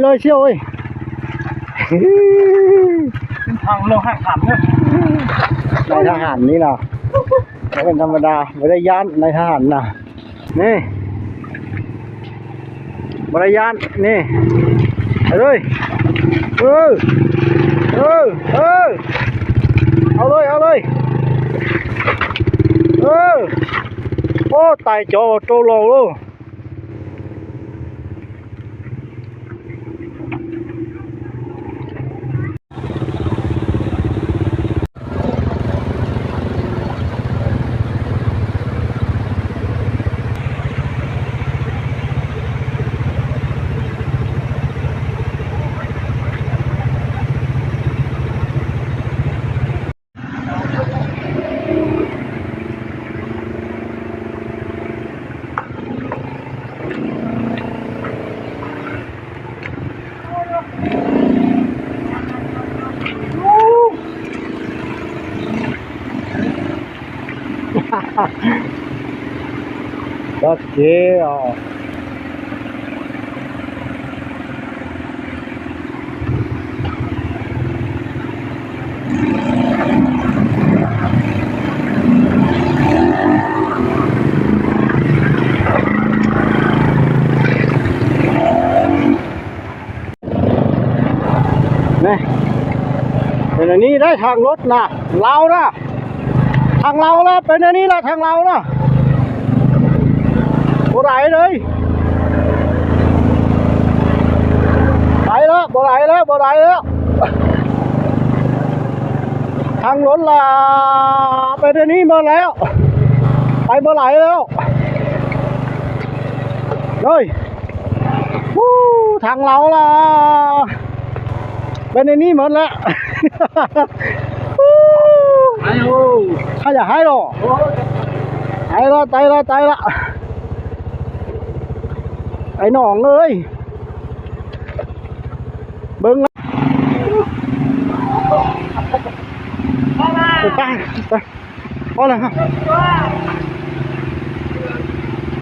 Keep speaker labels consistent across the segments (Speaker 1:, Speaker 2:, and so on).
Speaker 1: เลยเชี่ยวเอ้ย
Speaker 2: ทางลงห้างขำเนี่ย
Speaker 1: ในทหารนี่นะไม่เป็นธรรมดาไม่ได้ย่านในทหารนะนี่บริยานนี่ไปเลยเอาเลยโอ้ตายโจโตโลลูก็เจ๋อนี่เป็นอันนี้ได้ทางรถนะเรานะทางเราละเป็นอันนี้ละทางเรานะบ่ไหลเลยไหลแล้วบ่ไหลแล้วทางรถละเป็นอันนี้มาแล้วไปบ่ไหลแล้วเลยทางเราละเป็นอันนี้หมดแล้วอย่าให้หรอตายละไอ้หนองเลยเบิ้งละไปพอแล้วครับ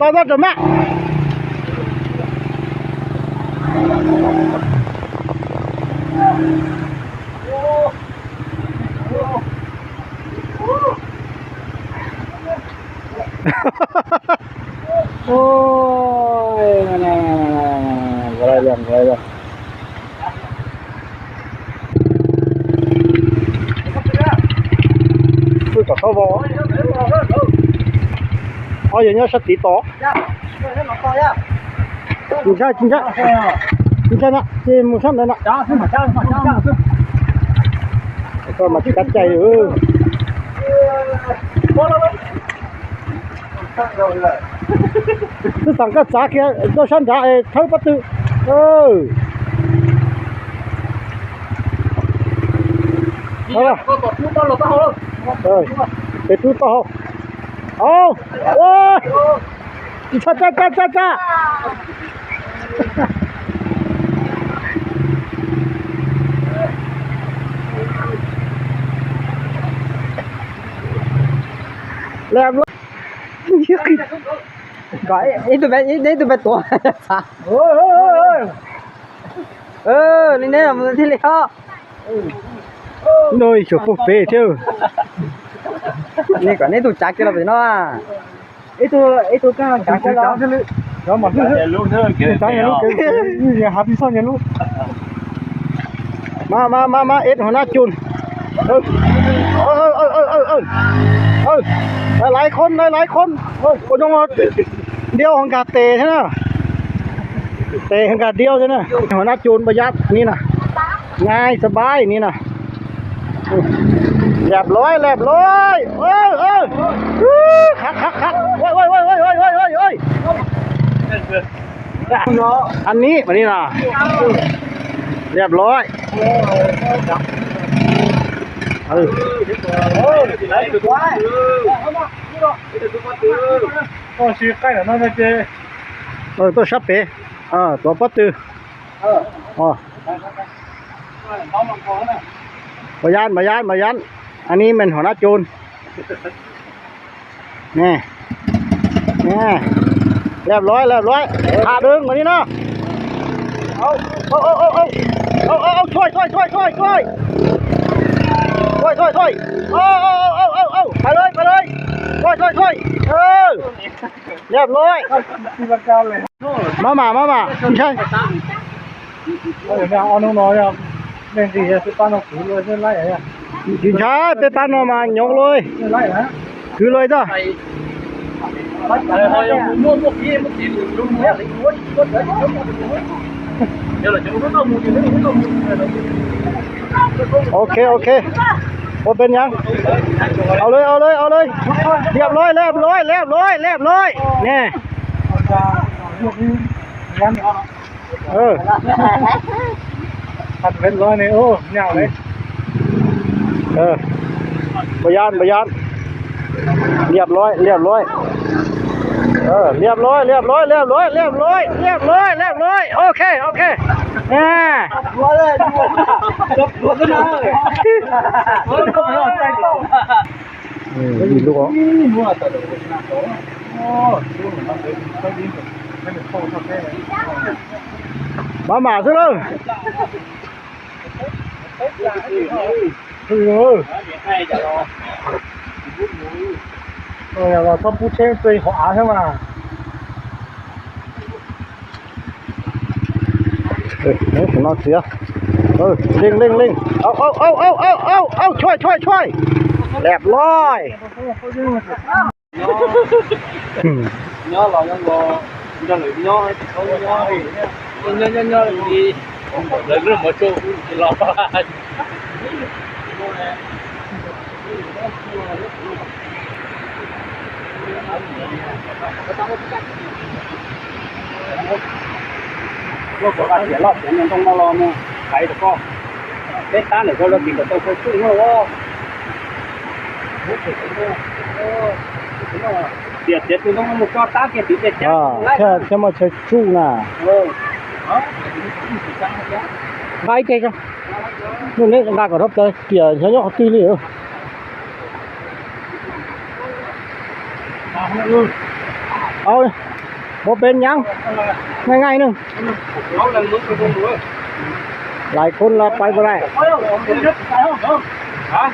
Speaker 1: ตอนนั้นจะแม่โอ้ยอะไรเรื่องพูดกับเขาบอกเอาอย่างนี้สติต่อจริงใช่นะที่มุชันนั่นนะก็มากัดใจคือสั่งก็สาเกียก็ชั้นจ่าเท่าประตูเอาละเป็นตู้ต่อเอาโอ้ยจ้าlàm luôn gọi ít tụi bé tuổi nên là một thiên lệ ho đôi chụp phục về chứ nên còn nên tụi chắc cho là phải nó à ít tụi cao chắc cho nó đó mà luôn thôi cái nhà hấp đi sau nhà luôn mà ít hồi nãy chunหลายคนคนต้องเดียวของกาเตใช่ไหมเตของกาเดียวใช่ไหมหัวหน้าจูนประหยัดนี่นะง่ายสบายนี่นะแลบร้อยคักโอ้ยอันนี้มานี่นะเรียบร้อยก็ชื่อใกล้แล้วนั่นเจ๊ตัวชับเป๋ตัวปัตตือมายันอันนี้มันหัวหน้าโจรนี่เรียบร้อยขาดึงมานี่เนาะเอาไป เอาช่วยไปเลยช่วยเรียบร้อยที่ประกันเลยมาใช่เอาน้อยๆครับเล่นดีจะปั้นเอาขืนเลยเส้นไล่อะไรอ่ะกินช้าไปปั้นออกมายกเลยไล่นะคือเลยจ้ะโอเคว่าเป็นยังเอาเลยเรียบร้อยเนี่ยขัดเป็นร้อยเนี่ยโอ้เงาเลยบยานเรียบร้อยเรียบร้อยโอเครัวเลยรัวขึ้นมาเลยดีลูกอ๋อมาซะเลยเราต้องพูดเช่นตัวขวาใช่ไหมผมนอนเสียเร่งเอาช่วยแหลบร้อย
Speaker 2: nhớ là cho người nhớ không nhớ đi đừng có một chỗ lo lúc có cái lót tiền trong bao lo mua thấy được không tết tán để cho nó tìm được tôi không chung đâu tiệt tôi không một con tá kia thì tiệt chết
Speaker 1: cho mà chơi chung nè hai cây cơ nhưng nếu ra còn hấp tới kìa nhớ nhóc tí nữa ôi một bên nhang ngay nữa lại con là bay vào đây hả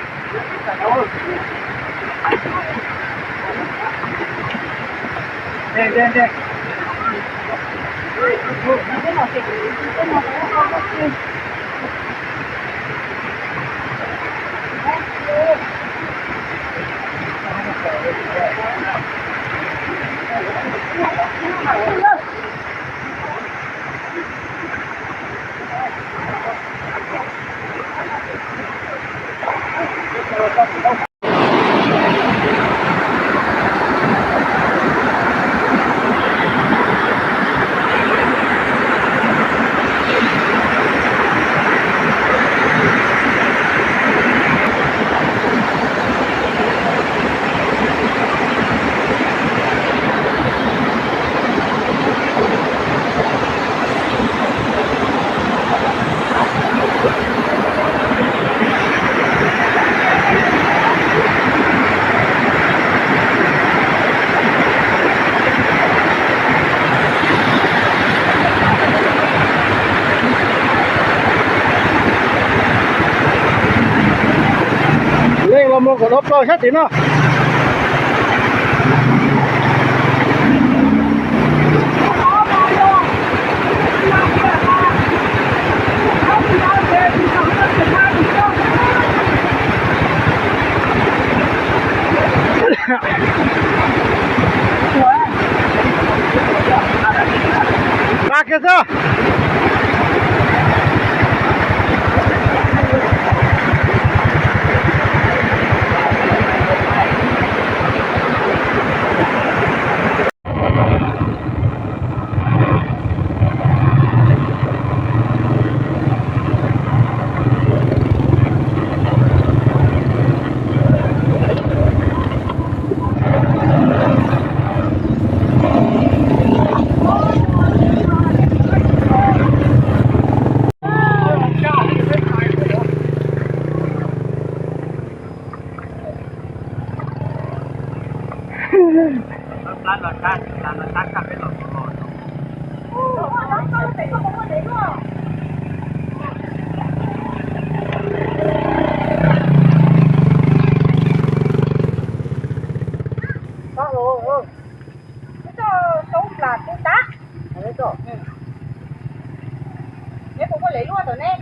Speaker 1: đây một cái hộp rồi hết thì nó ba kia chưa
Speaker 3: lấy luôn rồi nên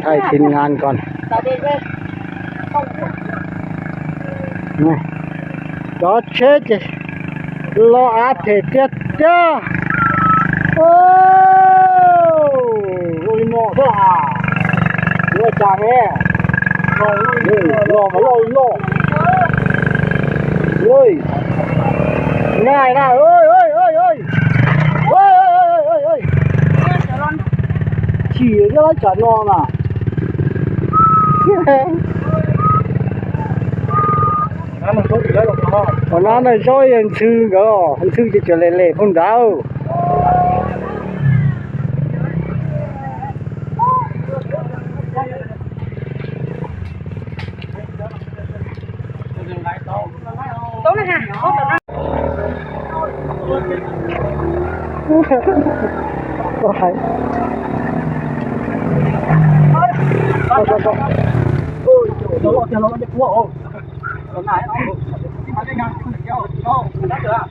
Speaker 1: ให้ทีมงานก่อน
Speaker 3: vào đây đây không
Speaker 1: นี่รอเช็ดรออาเทเจ็ดจ้าโอ้ยหมอเด้อเดี๋ยวจ่าแม่รอมาลอยโลเฮ้ยง่ายนะเอ้ยขี่จะไล่จัดนอนอ่ะcòn nó này rồi anh sư đó anh sư chỉ cho lệ lệ không đâu
Speaker 3: tốt này ha tốt rồi đó
Speaker 1: có phải ôi trời ơi, nó quá. Còn này ông. Đi mà đi ngang, không được đâu. Đâu, đắt rồi à.